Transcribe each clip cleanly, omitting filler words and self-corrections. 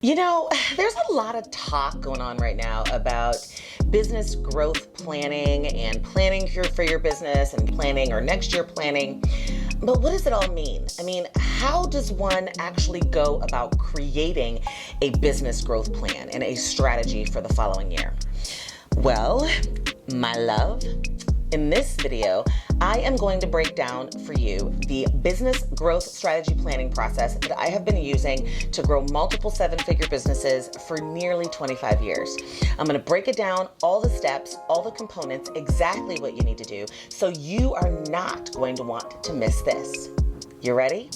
You know, there's a lot of talk going on right now about business growth planning and planning for your business and planning or next year planning. But what does it all mean? I mean, how does one actually go about creating a business growth plan and a strategy for the following year? Well, my love, in this video, I am going to break down for you the business growth strategy planning process that I have been using to grow multiple seven-figure businesses for nearly 25 years. I'm going to break it down, all the steps, all the components, exactly what you need to do, so you are not going to want to miss this. You ready?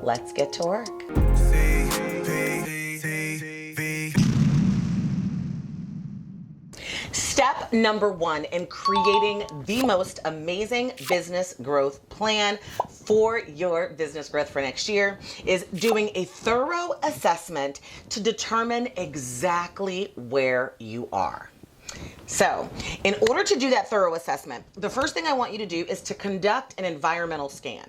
Let's get to work. Step number one in creating the most amazing business growth plan for your business growth for next year is doing a thorough assessment to determine exactly where you are. So, in order to do that thorough assessment, the first thing I want you to do is to conduct an environmental scan.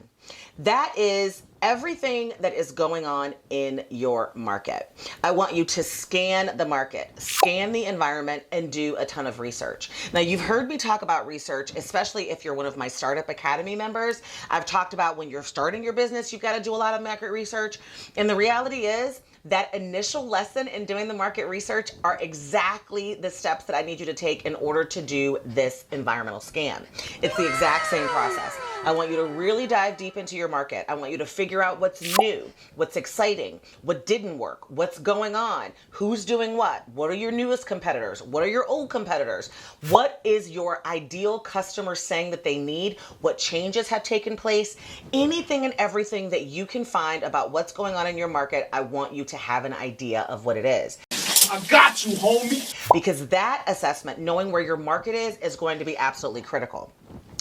That is everything that is going on in your market. I want you to scan the market, scan the environment, and do a ton of research. Now, you've heard me talk about research, especially if you're one of my Startup Academy members. I've talked about when you're starting your business, you've got to do a lot of market research. And the reality is, that initial lesson in doing the market research are exactly the steps that I need you to take in order to do this environmental scan. It's the exact same process. I want you to really dive deep into your market. I want you to figure out what's new, what's exciting, what didn't work, what's going on, who's doing what are your newest competitors, what are your old competitors, what is your ideal customer saying that they need, what changes have taken place, anything and everything that you can find about what's going on in your market. I want you to have an idea of what it is. I got you, homie. Because that assessment, knowing where your market is going to be absolutely critical.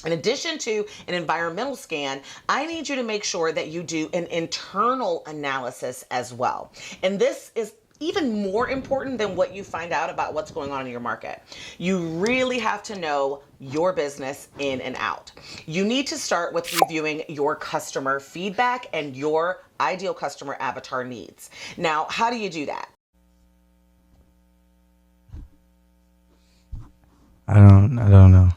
In addition to an environmental scan, I need you to make sure that you do an internal analysis as well. And this is even more important than what you find out about what's going on in your market. You really have to know your business in and out. You need to start with reviewing your customer feedback and your ideal customer avatar needs. Now, how do you do that? I don't know.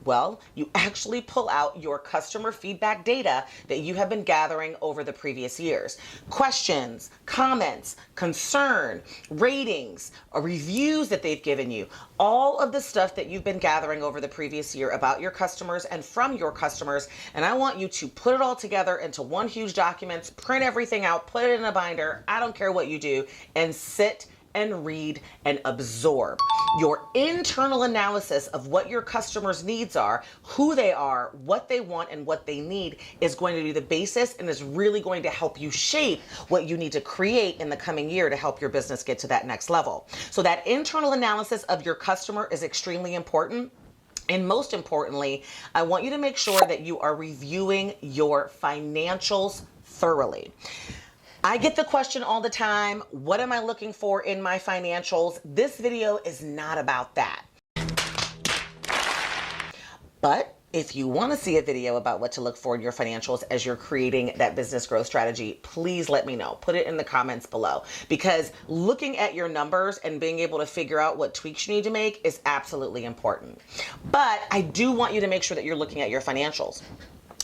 Well, you actually pull out your customer feedback data that you have been gathering over the previous years. Questions, comments, concern, ratings, reviews that they've given you, all of the stuff that you've been gathering over the previous year about your customers and from your customers. And I want you to put it all together into one huge document, print everything out, put it in a binder. I don't care what you do, and sit and read and absorb. Your internal analysis of what your customers' needs are, who they are, what they want, and what they need is going to be the basis and is really going to help you shape what you need to create in the coming year to help your business get to that next level. So that internal analysis of your customer is extremely important. And most importantly, I want you to make sure that you are reviewing your financials thoroughly. I get the question all the time, what am I looking for in my financials? This video is not about that. But if you want to see a video about what to look for in your financials as you're creating that business growth strategy, please let me know. Put it in the comments below, because looking at your numbers and being able to figure out what tweaks you need to make is absolutely important. But I do want you to make sure that you're looking at your financials.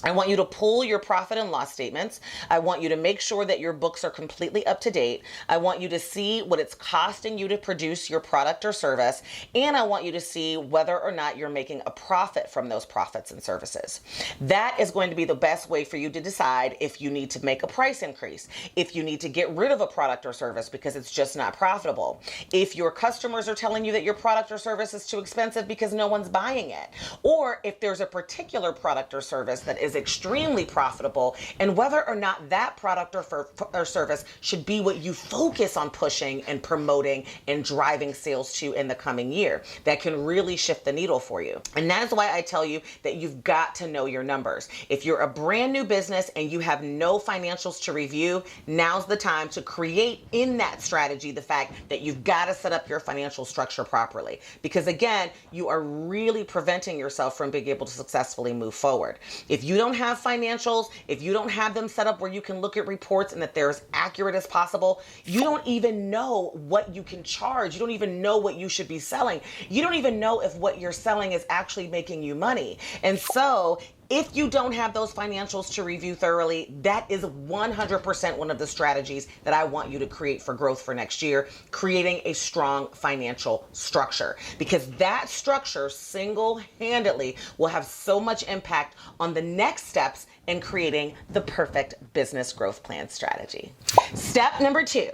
I want you to pull your profit and loss statements. I want you to make sure that your books are completely up to date. I want you to see what it's costing you to produce your product or service. And I want you to see whether or not you're making a profit from those profits and services. That is going to be the best way for you to decide if you need to make a price increase, if you need to get rid of a product or service because it's just not profitable, if your customers are telling you that your product or service is too expensive because no one's buying it, or if there's a particular product or service that is extremely profitable, and whether or not that product or service should be what you focus on pushing and promoting and driving sales to in the coming year. That can really shift the needle for you. And that is why I tell you that you've got to know your numbers. If you're a brand new business and you have no financials to review, now's the time to create in that strategy the fact that you've got to set up your financial structure properly. Because again, you are really preventing yourself from being able to successfully move forward. If you don't don't have financials, if you don't have them set up where you can look at reports and that they're as accurate as possible, you don't even know what you can charge. You don't even know what you should be selling. You don't even know if what you're selling is actually making you money. And so if you don't have those financials to review thoroughly, that is 100% one of the strategies that I want you to create for growth for next year, creating a strong financial structure, because that structure single-handedly will have so much impact on the next steps in creating the perfect business growth plan strategy. Step number 2,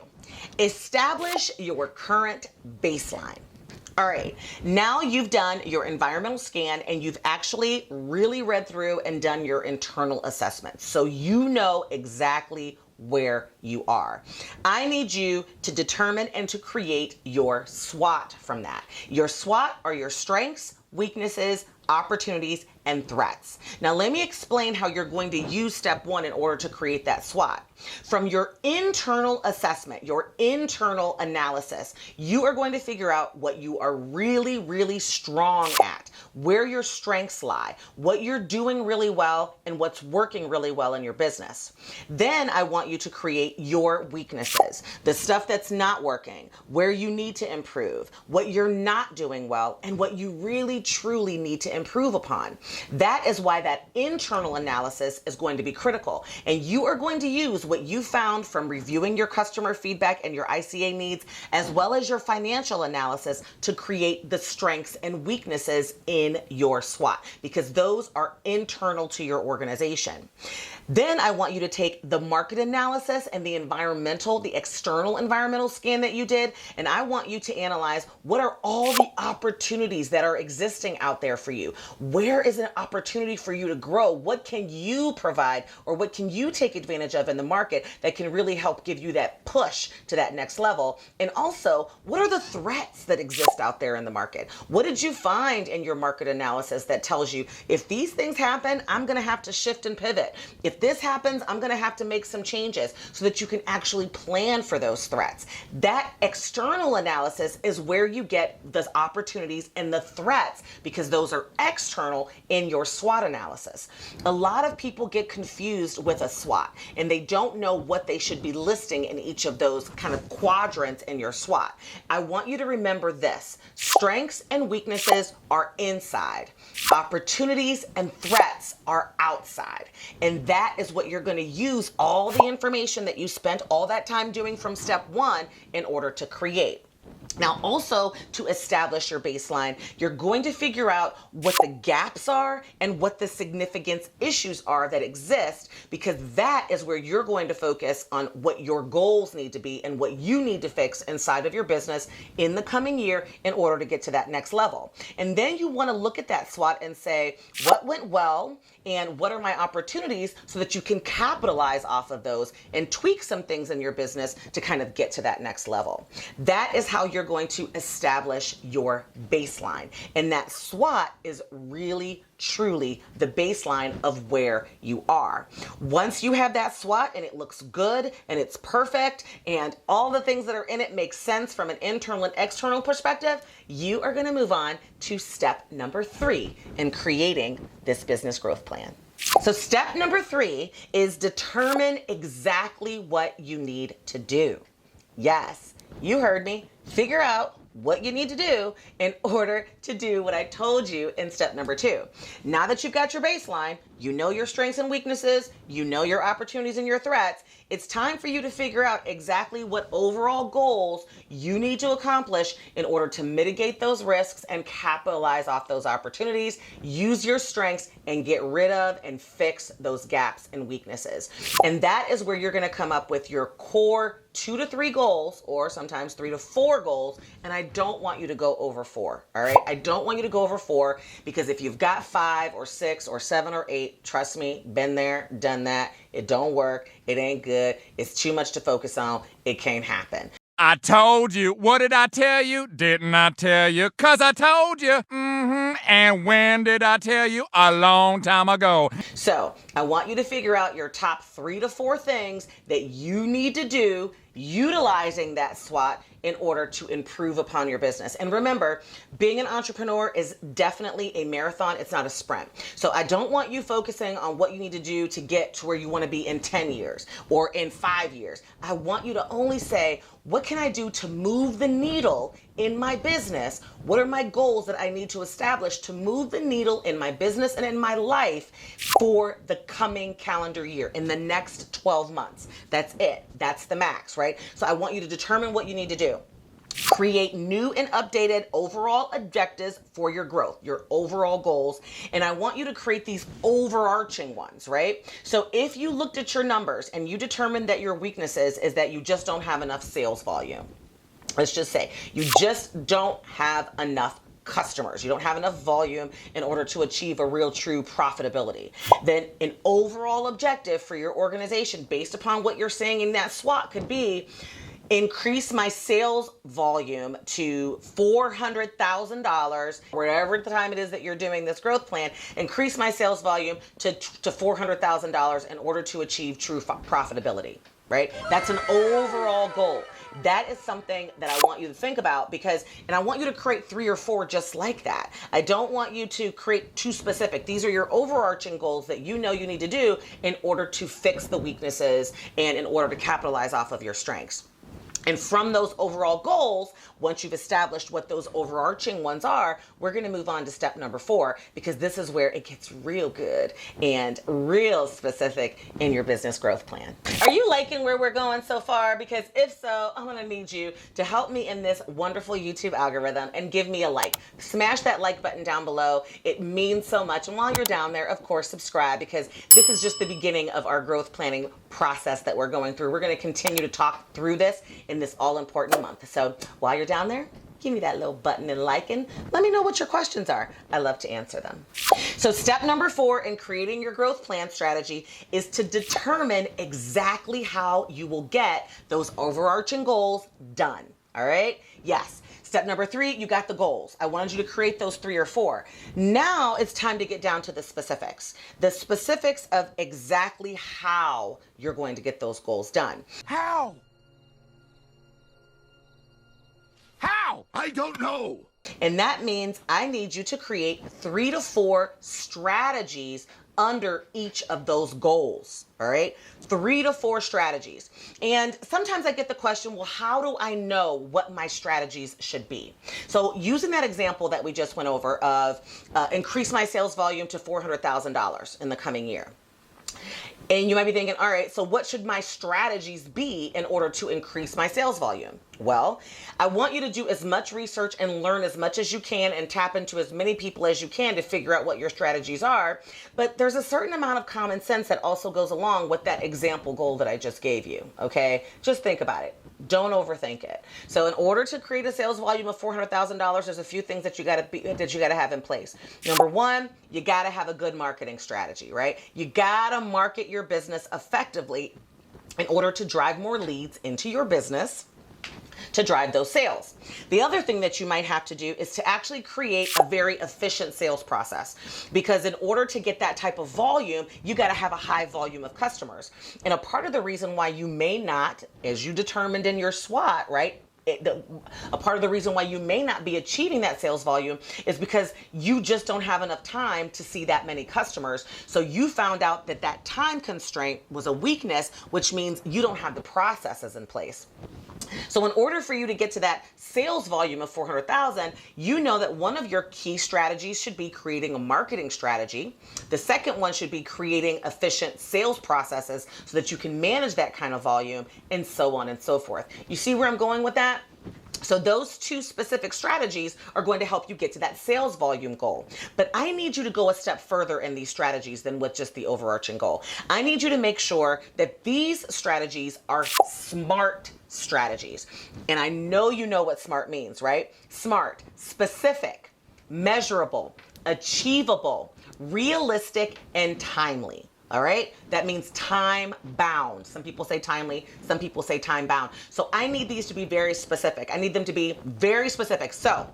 establish your current baseline. All right, now you've done your environmental scan and you've actually really read through and done your internal assessment. So you know exactly where you are. I need you to determine and to create your SWOT from that. Your SWOT are your strengths, weaknesses, opportunities, and threats. Now, let me explain how you're going to use step 1 in order to create that SWOT. From your internal assessment, your internal analysis, you are going to figure out what you are really, really strong at, where your strengths lie, what you're doing really well, and what's working really well in your business. Then I want you to create your weaknesses, the stuff that's not working, where you need to improve, what you're not doing well, and what you really, truly need to improve upon. That is why that internal analysis is going to be critical. And you are going to use what you found from reviewing your customer feedback and your ICA needs, as well as your financial analysis, to create the strengths and weaknesses in your SWOT, because those are internal to your organization. Then I want you to take the market analysis and the external environmental scan that you did, and I want you to analyze what are all the opportunities that are existing out there for you. Where is an opportunity for you to grow? What can you provide, or what can you take advantage of in the market that can really help give you that push to that next level? And also, what are the threats that exist out there in the market? What did you find in your market analysis that tells you, if these things happen, I'm going to have to shift and pivot. If this happens, I'm going to have to make some changes, so that you can actually plan for those threats. That external analysis is where you get the opportunities and the threats, because those are external in your SWOT analysis. A lot of people get confused with a SWOT and they don't know what they should be listing in each of those kind of quadrants in your SWOT. I want you to remember this: strengths and weaknesses are inside. Opportunities and threats are outside. And that is what you're going to use all the information that you spent all that time doing from step 1 in order to create. Now, also, to establish your baseline, you're going to figure out what the gaps are and what the significance issues are that exist, because that is where you're going to focus on what your goals need to be and what you need to fix inside of your business in the coming year in order to get to that next level. And then you want to look at that SWOT and say, what went well and what are my opportunities, so that you can capitalize off of those and tweak some things in your business to kind of get to that next level. That is how you're going to establish your baseline. And that SWOT is really, truly the baseline of where you are. Once you have that SWOT and it looks good and it's perfect and all the things that are in it make sense from an internal and external perspective, you are going to move on to step number 3 in creating this business growth plan. So step number 3 is determine exactly what you need to do. Yes, you heard me. Figure out what you need to do in order to do what I told you in step number 2. Now that you've got your baseline, you know your strengths and weaknesses, you know your opportunities and your threats, it's time for you to figure out exactly what overall goals you need to accomplish in order to mitigate those risks and capitalize off those opportunities, use your strengths, and get rid of and fix those gaps and weaknesses. And that is where you're going to come up with your core 2 to 3 goals, or sometimes 3 to 4 goals. And I don't want you to go over 4. All right. I don't want you to go over 4, because if you've got 5 or 6 or 7 or 8, trust me, been there, done that. It don't work. It ain't good. It's too much to focus on. It can't happen. I told you. What did I tell you? Didn't I tell you? 'Cause I told you. And when did I tell you? A long time ago. So I want you to figure out your top 3 to 4 things that you need to do utilizing that SWOT in order to improve upon your business. And remember, being an entrepreneur is definitely a marathon. It's not a sprint. So I don't want you focusing on what you need to do to get to where you want to be in 10 years or in 5 years. I want you to only say, what can I do to move the needle in my business? What are my goals that I need to establish to move the needle in my business and in my life for the coming calendar year, in the next 12 months? That's it. That's the max, right? So I want you to determine what you need to do. Create new and updated overall objectives for your growth, your overall goals. And I want you to create these overarching ones, right? So if you looked at your numbers and you determined that your weaknesses is that you just don't have enough sales volume. Let's just say you just don't have enough customers. You don't have enough volume in order to achieve a real true profitability. Then an overall objective for your organization based upon what you're saying in that SWOT could be, increase my sales volume to $400,000, whatever the time it is that you're doing this growth plan, increase my sales volume to $400,000 in order to achieve true profitability, right? That's an overall goal. That is something that I want you to think about and I want you to create 3 or 4 just like that. I don't want you to create too specific. These are your overarching goals that you know you need to do in order to fix the weaknesses and in order to capitalize off of your strengths. And from those overall goals, once you've established what those overarching ones are, we're going to move on to step number 4, because this is where it gets real good and real specific in your business growth plan. Are you liking where we're going so far? Because if so, I'm going to need you to help me in this wonderful YouTube algorithm and give me a like. Smash that like button down below. It means so much. And while you're down there, of course, subscribe, because this is just the beginning of our growth planning process that we're going through. We're going to continue to talk through this in this all-important month. So while you're down there, give me that little button and like, and let me know what your questions are. I love to answer them. So step number 4 in creating your growth plan strategy is to determine exactly how you will get those overarching goals done. All right? Yes. Step number 3, you got the goals. I wanted you to create those 3 or 4. Now it's time to get down to the specifics. The specifics of exactly how you're going to get those goals done. How? How? I don't know. And that means I need you to create 3 to 4 strategies under each of those goals. All right, 3 to 4 strategies. And sometimes I get the question, well, how do I know what my strategies should be? So using that example that we just went over of increase my sales volume to $400,000 in the coming year. And you might be thinking, all right, so what should my strategies be in order to increase my sales volume? Well, I want you to do as much research and learn as much as you can and tap into as many people as you can to figure out what your strategies are. But there's a certain amount of common sense that also goes along with that example goal that I just gave you, okay? Just think about it. Don't overthink it. So in order to create a sales volume of $400,000, there's a few things that you got to have in place. Number 1, you got to have a good marketing strategy, right? You got to market your business effectively in order to drive more leads into your business, to drive those sales. The other thing that you might have to do is to actually create a very efficient sales process, because in order to get that type of volume, you got to have a high volume of customers. And a part of the reason why you may not, as you determined in your SWOT, right? A part of the reason why you may not be achieving that sales volume is because you just don't have enough time to see that many customers. So you found out that that time constraint was a weakness, which means you don't have the processes in place. So in order for you to get to that sales volume of 400,000, you know that one of your key strategies should be creating a marketing strategy. The second one should be creating efficient sales processes so that you can manage that kind of volume, and so on and so forth. You see where I'm going with that? So those 2 specific strategies are going to help you get to that sales volume goal. But I need you to go a step further in these strategies than with just the overarching goal. I need you to make sure that these strategies are SMART strategies. And I know you know what SMART means, right? SMART: specific, measurable, achievable, realistic, and timely. All right? That means time bound. Some people say timely, some people say time bound. So I need these to be very specific. I need them to be very specific. So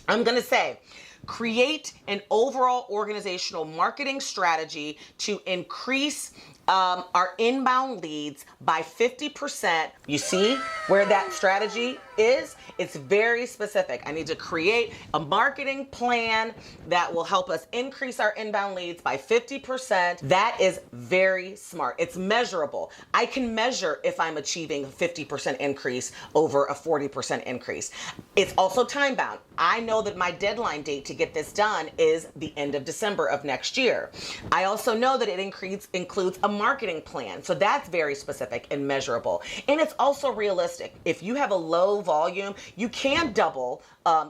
I'm going to say, create an overall organizational marketing strategy to increase our inbound leads by 50%. You see where that strategy is? It's very specific. I need to create a marketing plan that will help us increase our inbound leads by 50%. That is very smart. It's measurable. I can measure if I'm achieving a 50% increase over a 40% increase. It's also time bound. I know that my deadline date to get this done is the end of December of next year. I also know that it includes a marketing plan. So that's very specific and measurable. And it's also realistic. If you have a low volume, you can double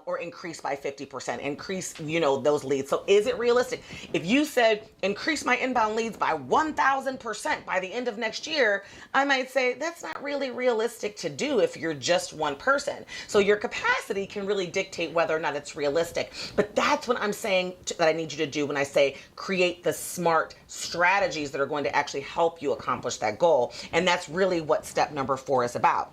or increase by 50%, increase, those leads. So is it realistic? If you said increase my inbound leads by 1,000% by the end of next year, I might say that's not really realistic to do if you're just one person. So your capacity can really dictate whether or not it's realistic. But that's what I'm saying that I need you to do when I say create the SMART strategies that are going to actually help you accomplish that goal. And that's really what step number 4 is about.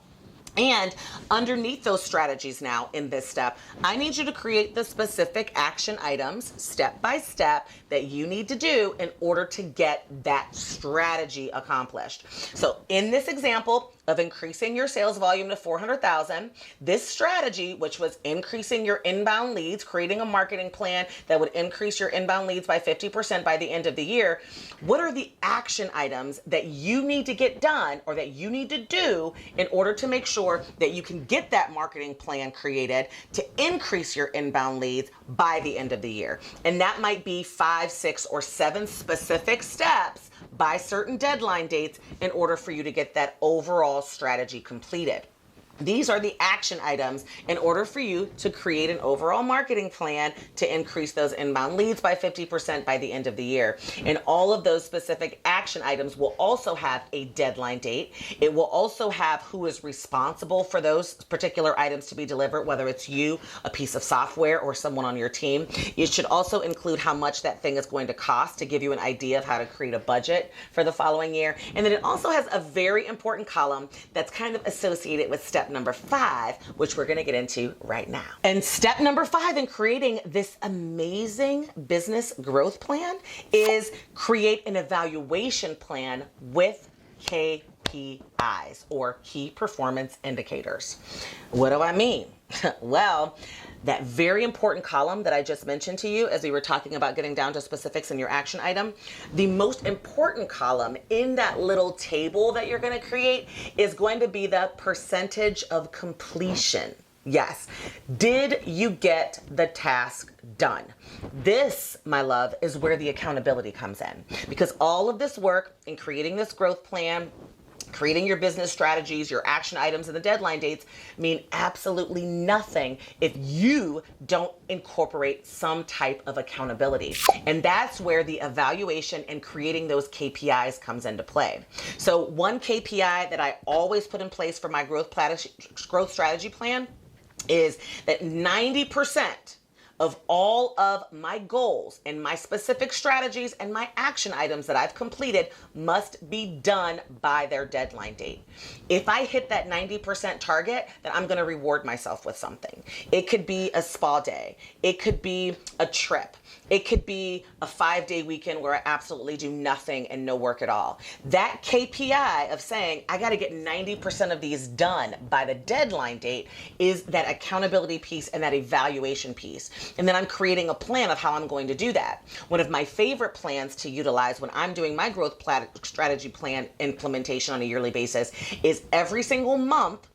And underneath those strategies now in this step, I need you to create the specific action items step by step that you need to do in order to get that strategy accomplished. So in this example of increasing your sales volume to 400,000, this strategy, which was increasing your inbound leads, creating a marketing plan that would increase your inbound leads by 50% by the end of the year, what are the action items that you need to get done or that you need to do in order to make sure that you can get that marketing plan created to increase your inbound leads by the end of the year? And that might be 5, 6, or 7 specific steps by certain deadline dates in order for you to get that overall strategy completed. These are the action items in order for you to create an overall marketing plan to increase those inbound leads by 50% by the end of the year. And all of those specific action items will also have a deadline date. It will also have who is responsible for those particular items to be delivered, whether it's you, a piece of software, or someone on your team. It should also include how much that thing is going to cost to give you an idea of how to create a budget for the following year. And then it also has a very important column that's kind of associated with step number 5, which we're going to get into right now. And step number 5 in creating this amazing business growth plan is create an evaluation plan with KPIs, or key performance indicators. What do I mean? Well, that very important column that I just mentioned to you as we were talking about getting down to specifics in your action item, the most important column in that little table that you're going to create is going to be the percentage of completion. Yes. Did you get the task done? This, my love, is where the accountability comes in, because all of this work in creating this growth plan, creating your business strategies, your action items, and the deadline dates mean absolutely nothing if you don't incorporate some type of accountability. And that's where the evaluation and creating those KPIs comes into play. So one KPI that I always put in place for my growth strategy plan is that 90% of all of my goals and my specific strategies and my action items that I've completed must be done by their deadline date. If I hit that 90% target, then I'm going to reward myself with something. It could be a spa day. It could be a trip. It could be a 5-day weekend where I absolutely do nothing and no work at all. That KPI of saying I got to get 90% of these done by the deadline date is that accountability piece and that evaluation piece. And then I'm creating a plan of how I'm going to do that. One of my favorite plans to utilize when I'm doing my growth strategy plan implementation on a yearly basis is every single month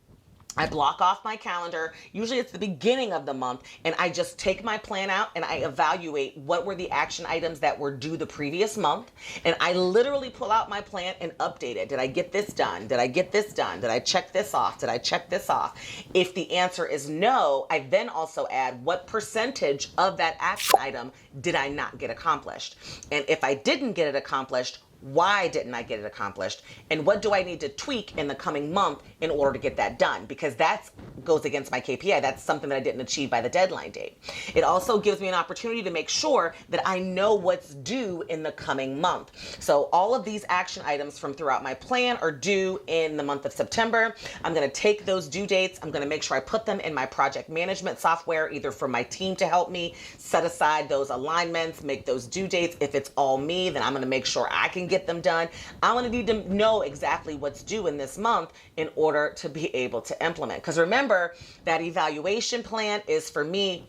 I block off my calendar. Usually it's the beginning of the month, and I just take my plan out and I evaluate what were the action items that were due the previous month. And I literally pull out my plan and update it. Did I get this done? Did I get this done? Did I check this off? Did I check this off? If the answer is no, I then also add what percentage of that action item did I not get accomplished? And if I didn't get it accomplished, Why didn't I get it accomplished? And what do I need to tweak in the coming month in order to get that done? Because that goes against my KPI. That's something that I didn't achieve by the deadline date. It also gives me an opportunity to make sure that I know what's due in the coming month. So all of these action items from throughout my plan are due in the month of September. I'm going to take those due dates. I'm going to make sure I put them in my project management software, either for my team to help me set aside those alignments, make those due dates. If it's all me, then I'm going to make sure I can get them done. I'm going to need to know exactly what's due in this month in order to be able to implement. Because remember, that evaluation plan is for me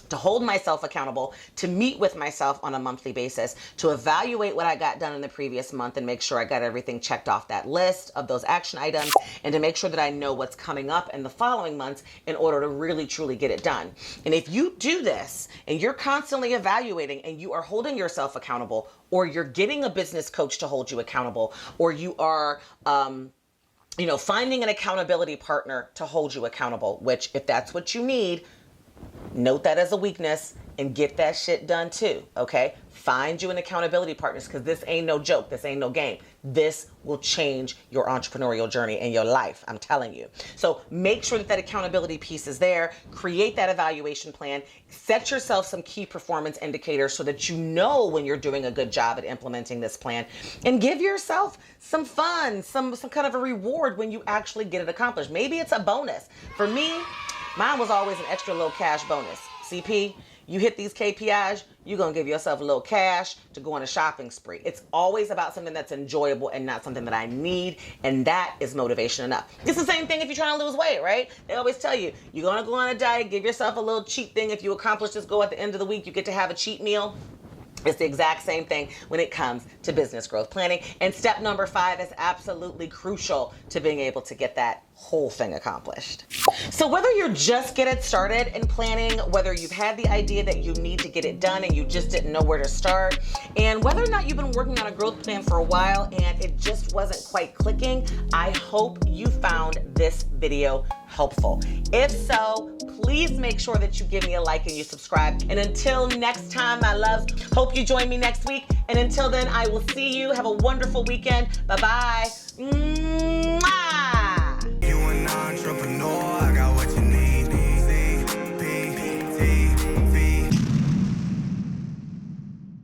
to hold myself accountable, to meet with myself on a monthly basis, to evaluate what I got done in the previous month and make sure I got everything checked off that list of those action items, and to make sure that I know what's coming up in the following months in order to really truly get it done. And if you do this and you're constantly evaluating and you are holding yourself accountable, or you're getting a business coach to hold you accountable, or you are finding an accountability partner to hold you accountable, which if that's what you need, note that as a weakness and get that shit done too, okay? Find you an accountability partners, because this ain't no joke. This ain't no game. This will change your entrepreneurial journey and your life, I'm telling you. So make sure that accountability piece is there. Create that evaluation plan. Set yourself some key performance indicators so that you know when you're doing a good job at implementing this plan. And give yourself some fun, some kind of a reward when you actually get it accomplished. Maybe it's a bonus. For me, mine was always an extra little cash bonus. CP, you hit these KPIs, you're going to give yourself a little cash to go on a shopping spree. It's always about something that's enjoyable and not something that I need, and that is motivation enough. It's the same thing if you're trying to lose weight, right? They always tell you, you're going to go on a diet, give yourself a little cheat thing. If you accomplish this goal at the end of the week, you get to have a cheat meal. It's the exact same thing when it comes to business growth planning. And step number 5 is absolutely crucial to being able to get that whole thing accomplished. So whether you're just getting started in planning, whether you've had the idea that you need to get it done and you just didn't know where to start, and whether or not you've been working on a growth plan for a while and it just wasn't quite clicking, I hope you found this video helpful. If so, please make sure that you give me a like and you subscribe. And until next time, my loves, hope you join me next week. And until then, I will see you. Have a wonderful weekend. Bye-bye.